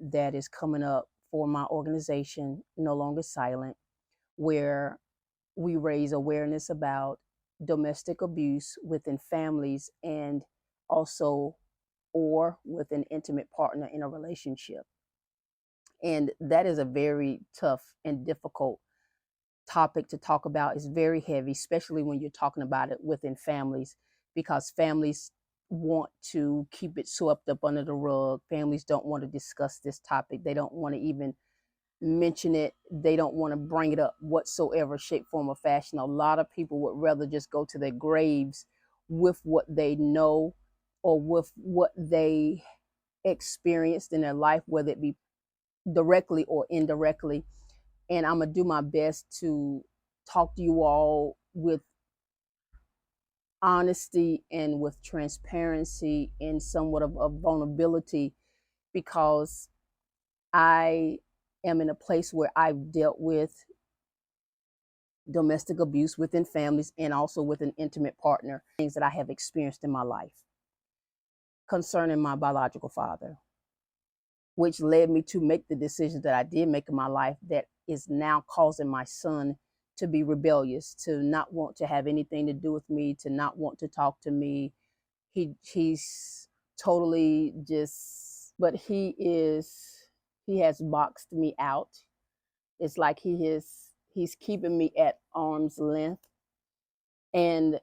that is coming up for my organization, No Longer Silent, where we raise awareness about domestic abuse within families and also or with an intimate partner in a relationship. And that is a very tough and difficult topic to talk about. It's very heavy, especially when you're talking about it within families, because families want to keep it swept up under the rug. Families don't want to discuss this topic. They don't want to even mention it. They don't want to bring it up whatsoever, shape, form, or fashion. A lot of people would rather just go to their graves with what they know or with what they experienced in their life, whether it be directly or indirectly. And I'm gonna do my best to talk to you all with honesty and with transparency and somewhat of vulnerability, because I am in a place where I've dealt with domestic abuse within families and also with an intimate partner, things that I have experienced in my life concerning my biological father, which led me to make the decisions that I did make in my life that is now causing my son to be rebellious, to not want to have anything to do with me, to not want to talk to me. He's totally just, but he has boxed me out. It's like he's keeping me at arm's length. And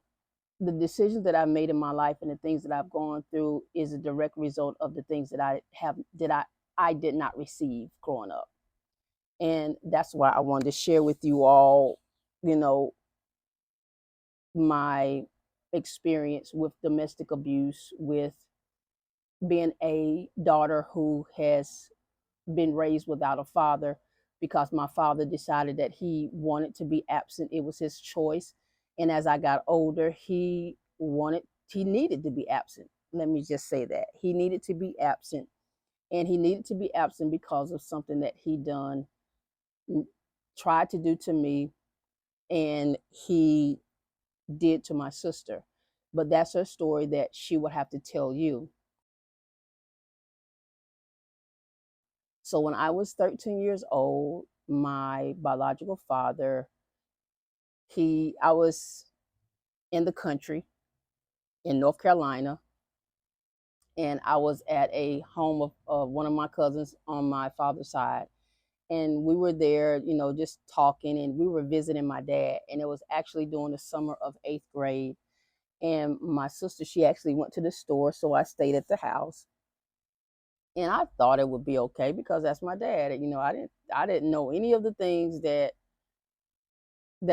the decisions that I've made in my life and the things that I've gone through is a direct result of the things that I did not receive growing up. And that's why I wanted to share with you all, you know, my experience with domestic abuse, with being a daughter who has been raised without a father, because my father decided that he wanted to be absent. It was his choice. And as I got older, he needed to be absent. Let me just say that. He needed to be absent. And he needed to be absent because of something that he done, tried to do to me, and he did to my sister. But that's her story that she would have to tell you. So when I was 13 years old, my biological father, I was in the country in North Carolina, and I was at a home of one of my cousins on my father's side. And we were there, just talking, and we were visiting my dad. And it was actually during the summer of 8th grade. And my sister, she actually went to the store, so I stayed at the house. And I thought it would be okay because that's my dad. I didn't know any of the things that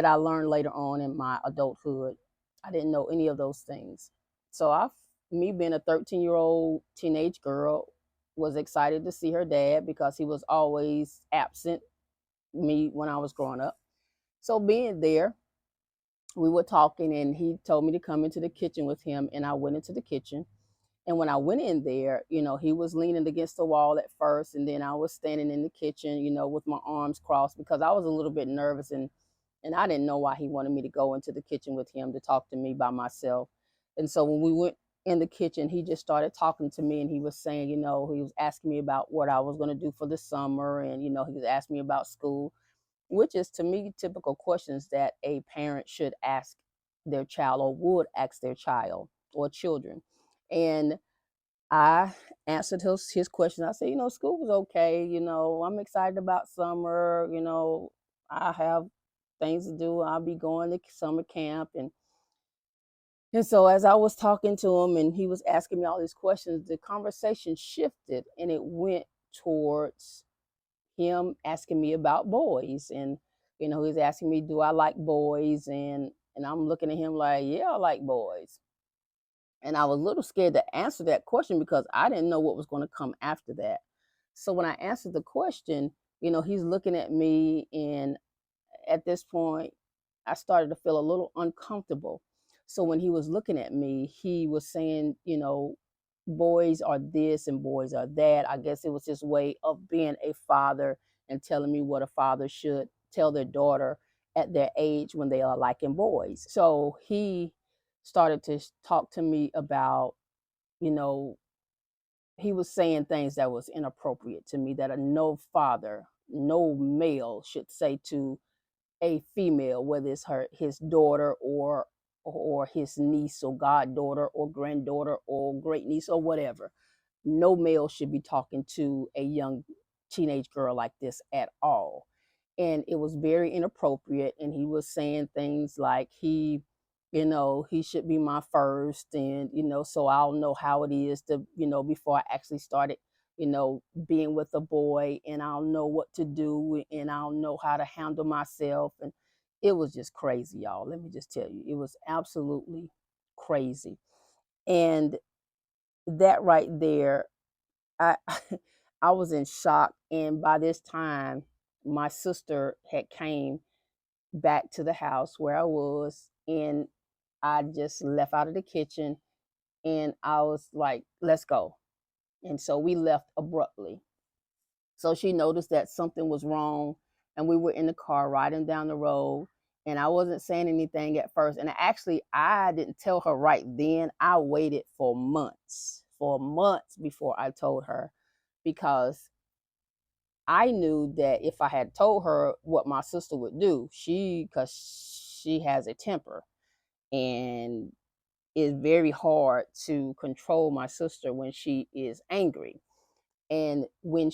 I learned later on in my adulthood. I didn't know any of those things. So me being a 13-year-old teenage girl, was excited to see her dad because he was always absent me when I was growing up. So being there, we were talking and he told me to come into the kitchen with him, and I went into the kitchen. And when I went in there, he was leaning against the wall at first, and then I was standing in the kitchen, with my arms crossed because I was a little bit nervous, and I didn't know why he wanted me to go into the kitchen with him to talk to me by myself. And so when we went in the kitchen, he just started talking to me, and he was saying, he was asking me about what I was going to do for the summer, and he was asking me about school, which is to me typical questions that a parent should ask their child or would ask their child or children. And I answered his question. I said, school was okay. I'm excited about summer. I have things to do. I'll be going to summer camp. And so as I was talking to him and he was asking me all these questions, the conversation shifted and it went towards him asking me about boys. And, he was asking me, do I like boys? And I'm looking at him like, yeah, I like boys. And I was a little scared to answer that question because I didn't know what was going to come after that. So when I answered the question, he's looking at me. And at this point, I started to feel a little uncomfortable. So when he was looking at me, he was saying, boys are this and boys are that. I guess it was his way of being a father and telling me what a father should tell their daughter at their age when they are liking boys. So he started to talk to me about, you know, he was saying things that was inappropriate to me that a no father, no male should say to a female, whether it's his daughter or his niece or goddaughter or granddaughter or great niece or whatever. No male should be talking to a young teenage girl like this at all. And it was very inappropriate. And he was saying things like he should be my first, and so I'll know how it is to, before I actually started, being with a boy, and I'll know what to do, and I'll know how to handle myself. And it was just crazy, y'all. Let me just tell you, it was absolutely crazy. And that right there, I I was in shock. And by this time, my sister had came back to the house where I was, and I just left out of the kitchen, and I was like, let's go. And so we left abruptly. So she noticed that something was wrong, and we were in the car riding down the road. And I wasn't saying anything at first. And actually, I didn't tell her right then. I waited for months before I told her, because I knew that if I had told her what my sister would do, because she has a temper, and it's very hard to control my sister when she is angry. And when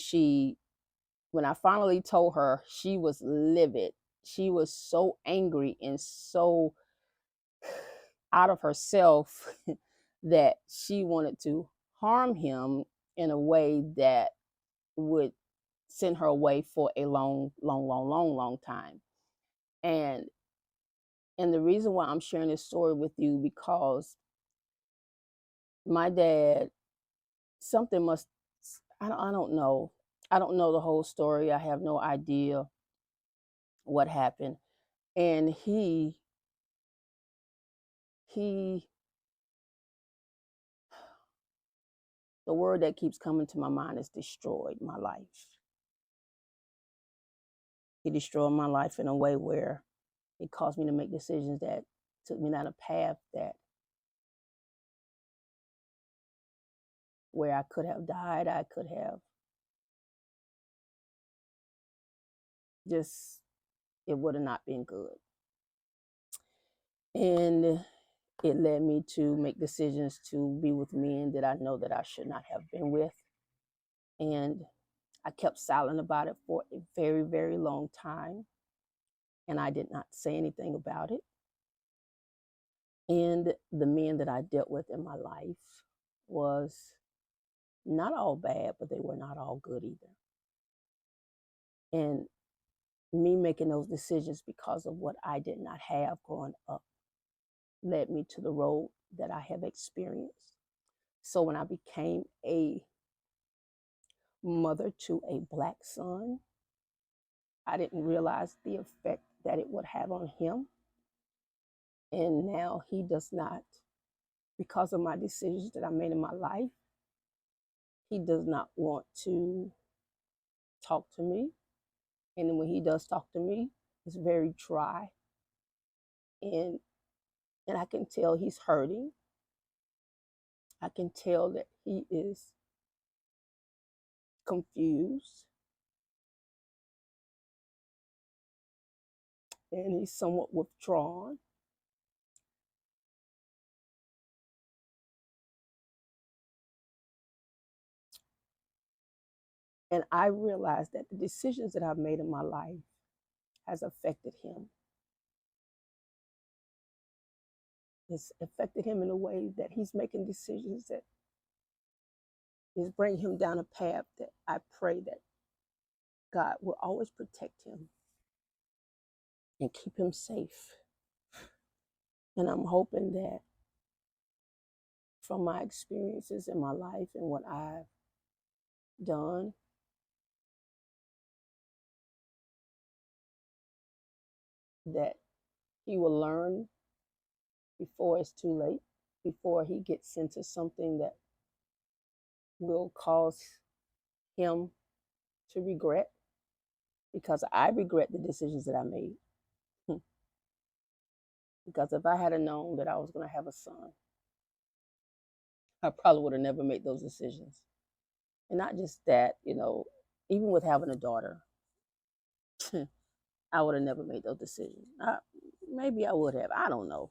I finally told her, she was livid. She was so angry and so out of herself that she wanted to harm him in a way that would send her away for a long, long, long, long, long time. And and the reason why I'm sharing this story with you, because my dad, something must, I don't know. I don't know the whole story. I have no idea what happened. And he the word that keeps coming to my mind is destroyed my life. He destroyed my life in a way where it caused me to make decisions that took me down a path that where I could have died. I could have just, it would have not been good. And it led me to make decisions to be with men that I know that I should not have been with. And I kept silent about it for a very, very long time. And I did not say anything about it. And the men that I dealt with in my life was not all bad, but they were not all good either. And me making those decisions because of what I did not have growing up led me to the road that I have experienced. So when I became a mother to a black son, I didn't realize the effect that it would have on him. And now he does not, because of my decisions that I made in my life, he does not want to talk to me. And then when he does talk to me, it's very dry. And and I can tell he's hurting. I can tell that he is confused, and he's somewhat withdrawn. And I realize that the decisions that I've made in my life has affected him. It's affected him in a way that he's making decisions that is bringing him down a path that I pray that God will always protect him and keep him safe. And I'm hoping that from my experiences in my life and what I've done, that he will learn before it's too late, before he gets into something that will cause him to regret, because I regret the decisions that I made. Because if I had known that I was going to have a son, I probably would have never made those decisions. And not just that, even with having a daughter, I would have never made those decisions. Maybe I would have. I don't know.